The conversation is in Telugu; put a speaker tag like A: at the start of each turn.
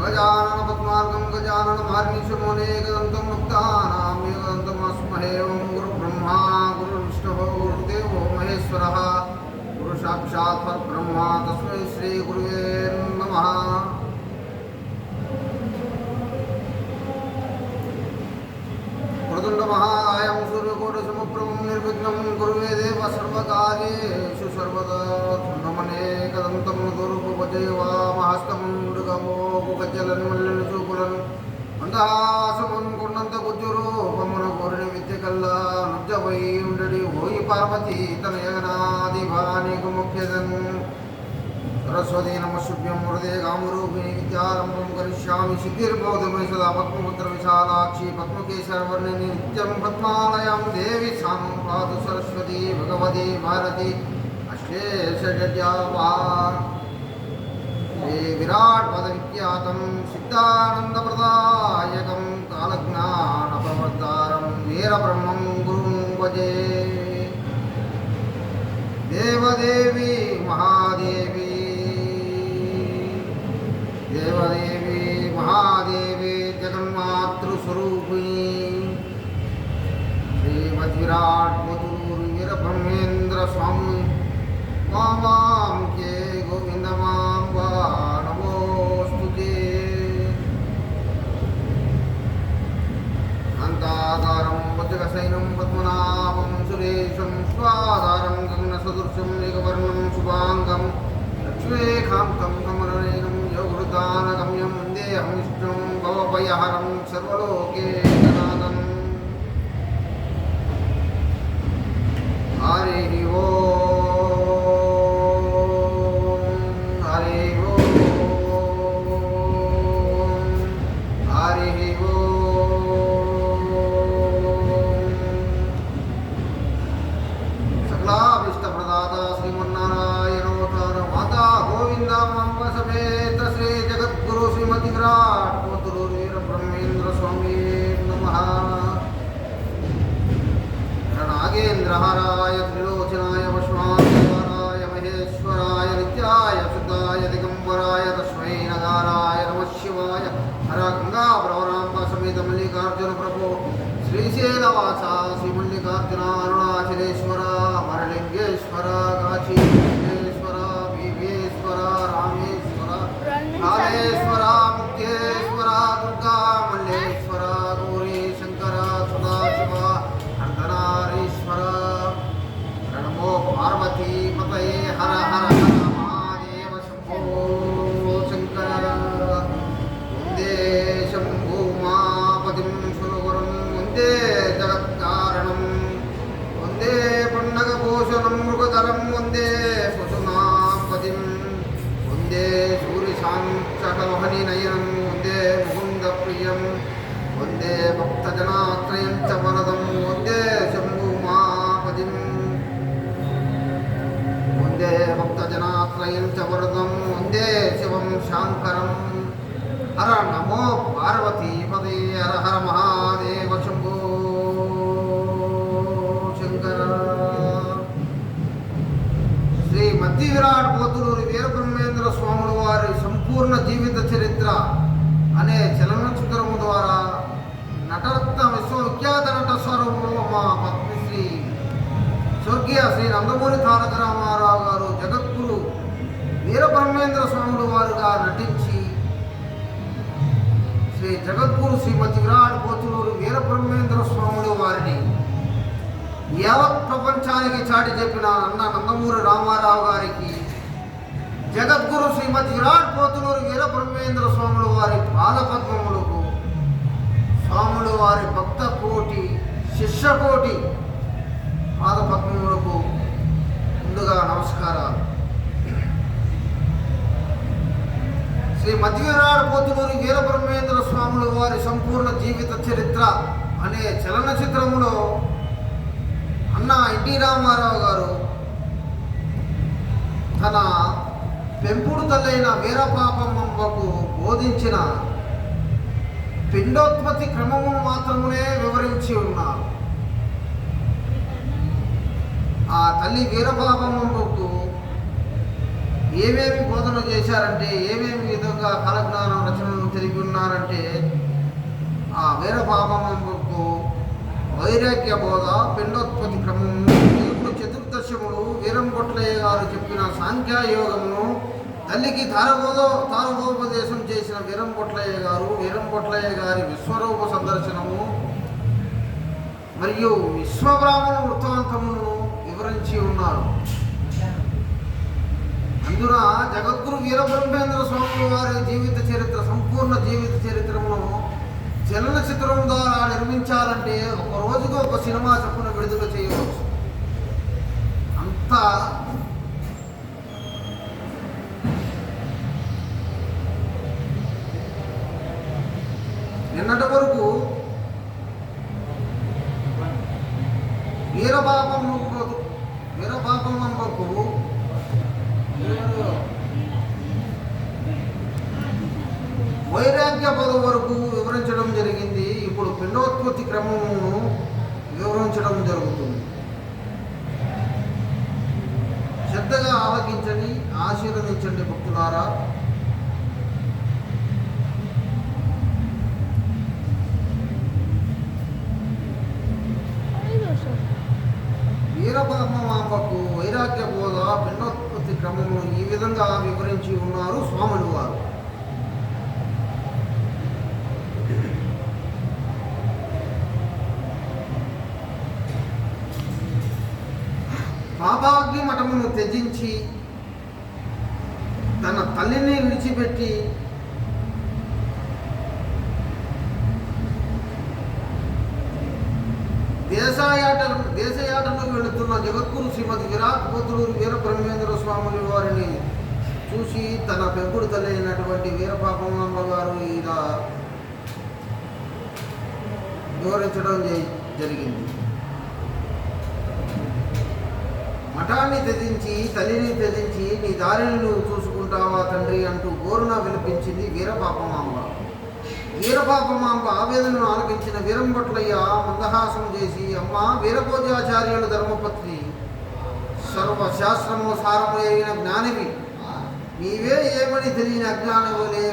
A: गजानन पद्मार्गं गजानन मार्गीशमोनेकदन्तं मुक्तानां एकदन्तमस्महे ओं गुरुब्रह्मा गुरुविष्णुः गुरुदेवो महेश्वरः गुरु साक्षात् परब्रह्म तस्मै श्री गुरुवे नमः। प्रदुण्ड महाकायं सूर्यकोटिसमप्रभं निर्विघ्नं कुरुवे देव सर्वकार्येषु सर्वदा नमनेकदन्तं दुर्गमोहस्तमुण्डगमोगजलन्मल्लिनचूपुलन् మందహాసమున్ కొండంత గుజ్జురూపమున కోరిని విద్యకల్లా నుజ్జవై ఉండడి ఓయి పార్వతీ తన యగనాదిభానికి ముఖ్యదన్ సరస్వతీ నమశుభ్యం హృదయ కామరూపిణి విద్యారంభం కరిష్యామి సిద్ధిర్బోధమే సదా పద్మపుత్ర విశాలాక్షి పద్మకేశరవర్ణిని నిత్యం పద్మాలయం దేవి సాం పాతు సరస్వతీ భగవతి భారతి అశేషజడ్యావా విరాట్ పద విఖ్యాతం సిద్ధానందప్రదాయకం కాలజ్ఞానపవర్తారం వీరబ్రహ్మం గురుం భజే। దేవదేవి మహాదేవి దేవదేవి మహాదేవి జగన్మాతృస్వరూపిణి శ్రీమద్విరాట్ మధుర్ వీరబ్రహ్మేంద్ర స్వామి మాం కే గోవింద మాం వా నమోస్తుతే। అంతాధారం వజ్రసైనం పద్మనాభం సురేశం స్వాధారం గగనసదృశం ఏకవర్ణం శుభాంగం లక్ష్మీకాంతం కమలనయనం యోగృతానగమ్యం వందేహం విష్ణుం భవభయహరం సర్వలోకేకనాథం। హరి ఓం विराट पोतुलूर वीरब्रह्मेंद्र स्वामी नमः। नागेन्द्रहाराय त्रिलोचनाय वश्वांतराय महेश्वराय नित्याय शुद्धाय दिगंबराय तस्मै नगाराय नमः शिवाय। हर गंगा प्रवरांब समेत मल्लिकार्जुन प्रभो श्रीशैलवासा श्री मल्लिकार्जुन अरुणाचलेश्वर मरलिंगेश्वर काशीश्वर विवेश्वर रामेश्वर कालेश्वर मुक्तेश्वर दुर्गा मल्लेश्वर गौरी शंकर सदाशिव अर्धनारीश्वर नमो पार्वती पतये हर हर हर महादेव शंभो शंकर। वंदे शंभो मापतिं सुरगुरुं वंदे जगत्कारणं वंदे पन्नगभूषणं मृगधरं वंदे सुषुमापतिं वंदे सूर्यशान्तकवहनिनयनं वंदे मुकुन्दप्रियं वंदे भक्तजनात्रयं च वरदं वंदे शम्भुमापतिं वंदे भक्तजनात्रयं च वरदं वंदे शिवं शाङ्करं। हर नमो पार्वती पदे हर हर महादेव शंभो शंकर। శ్రీ మధ్య విరాట్ పోతులూరి వీరబ్రహ్మేంద్ర స్వాముల వారి సంపూర్ణ జీవిత చరిత్ర అనే చలనచిత్రము ద్వారా నటరత్న విశ్వవిఖ్యాత నట స్వరూపంలో మా పద్మశ్రీ స్వర్గీయ శ్రీ నందమూరి తారక రామారావు గారు జగద్గురు వీరబ్రహ్మేంద్ర స్వాముల వారుగా నటించి శ్రీ జగద్గురు శ్రీమతి విరాట్ పోతులూరి వీరబ్రహ్మేంద్ర స్వాముల వారిని యావత్ ప్రపంచానికి చాటి చెప్పిన అన్న నందమూరి రామారావు గారికి జగద్గురు శ్రీమతి విరాట్ పోతులూరి వీరబ్రహ్మేంద్ర స్వాముల వారి పాదపద్మములకు స్వాముల వారి భక్త కోటి శిష్యకోటి పాదపద్మములకు ముందుగా నమస్కారాలు। శ్రీ మధ్య విరాట్ పోతులూరి వీరబ్రహ్మేంద్ర స్వాముల వారి సంపూర్ణ జీవిత చరిత్ర అనే చలనచిత్రములో అన్న ఎన్టీ రామారావు గారు తన పెంపుడు తల్లైన వీరపాపమ్మకు బోధించిన పిండోత్పత్తి క్రమమును మాత్రమే వివరించి ఉన్నారు। ఆ తల్లి వీరపాపమ్మకు ఏమేమి బోధన చేశారంటే, ఏమేమి విధంగా కాలజ్ఞానం రచనలను తెలిపి ఉన్నారంటే, ఆ వీరపాపమంబకు వైరాగ్య బోధ, పిండోత్పత్తి క్రమము, దేవుడు చతుర్దశములు, వీరంకొట్లయ్య గారు చెప్పిన సాంఖ్యయోగమును, తల్లికి తారబోపదేశం చేసిన వీరంకొట్లయ్య గారు, వీరంకొట్లయ్య గారి విశ్వరూప సందర్శనము మరియు విశ్వబ్రాహ్మణ వృత్తాంతమును వివరించి ఉన్నారు. అందున జగద్గురు వీరబ్రహ్మేంద్ర స్వామి వారి జీవిత చరిత్ర, సంపూర్ణ జీవిత చరిత్రను చలనచిత్రం ద్వారా నిర్మించాలంటే ఒక రోజుకు ఒక సినిమా చొప్పున విడుదల చేయవచ్చు. అంత నిన్నటి వరకు వీరపాపమంబకు వైరాగ్య పద వరకు వివరించడం జరిగింది. ఇప్పుడు పిండోత్పత్తి క్రమమును వివరించడం జరుగుతుంది. శ్రద్ధగా ఆలకించండి, ఆశీర్వదించండి భక్తులారా. వీరపాపమాంబకు వైరాగ్య బోధ, పిండోత్పత్తి క్రమమును ఈ విధంగా వివరించి ఉన్నారు స్వాములు వారు. పాపాగ్ని మఠమును త్యజించి తన తల్లిని విడిచిపెట్టి దేశయాటలకు వెళుతున్న జగద్గురు శ్రీమతి విరాట్ పోతులూరు వీరబ్రహ్మేంద్ర స్వాముల వారిని చూసి తన పెంపుడు తల్లి అయినటువంటి వీరపాపమాంబ గారు ఇలా వివరించడం జరిగింది. మఠాన్ని త్యజించి, తల్లిని త్యజించి నీ దారిని నువ్వు చూసుకుంటావా తండ్రి అంటూ గోరున వినిపించింది వీరపాపమాంబ. వీరపాపమాంబ ఆవేదనను ఆలకించిన వీరంకొట్లయ్య మందహాసం చేసి, అమ్మ వీరభోజాచార్యుల ధర్మపత్ని, సర్వశాస్త్రము సారము అయిన జ్ఞానివి, నీవే ఏమని తెలియని అజ్ఞానములే